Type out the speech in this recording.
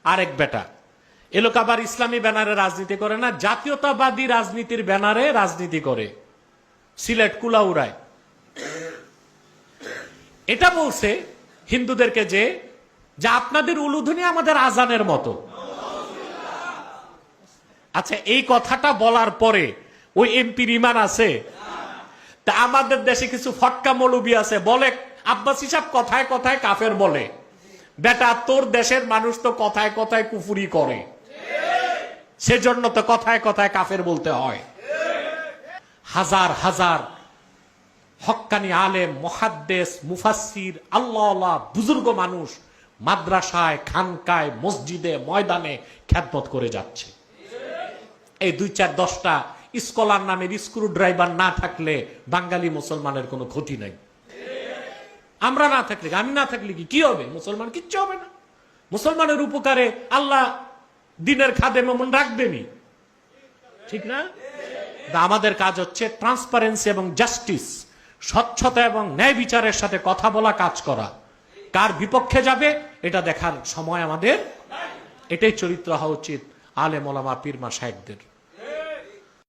আরেক বেটা এ লোক আবার ইসলামী ব্যানারে রাজনীতি করে না, জাতীয়তাবাদী রাজনীতির ব্যানারে রাজনীতি করে, সিলেট কুলাউড়ায়। এটা বলছে হিন্দুদেরকে যে আপনাদের উলুধ্বনি আমাদের আজানের মতো। আচ্ছা, এই কথাটা বলার পরে ওই এমপির ইমান আছে? তা আমাদের দেশে কিছু ফটকা মৌলবি আছে, বলে আব্বাসী সাহেব কথায় কথায় কাফের বলে। বেটা, তোর দেশের মানুষ তো কথায় কথায় কুফুরি করে, সেজন্য তো কথায় কথায় কাফের বলতে হয়। হাজার হাজার হক্কানি আলেম, মুহাদ্দিস, মুফাসসির, আল্লাহওয়ালা বুজুর্গ মানুষ মাদ্রাসায়, খানকায়, মসজিদে, ময়দানে খ্যাতমত করে যাচ্ছে। এই 2-4-10টা স্কলার নামের স্ক্রু ড্রাইভার না থাকলে বাঙালি মুসলমানের কোনো ক্ষতি নাই। আমরা না থাকলে, আমি না থাকলে কি হবে? মুসলমান কিচ্ছু হবে না। মুসলমানের উপকারে আল্লাহ দিনের খাদেম এমন রাখবেনি, ঠিক না? আমাদের কাজ হচ্ছে ট্রান্সপারেন্সি এবং জাস্টিস, স্বচ্ছতা এবং ন্যায় বিচারের সাথে কথা বলা, কাজ করা। কার বিপক্ষে যাবে এটা দেখার সময় আমাদের। এটাই চরিত্র হওয়া উচিত আলেম ওলামা পীর মাশায়েখদের।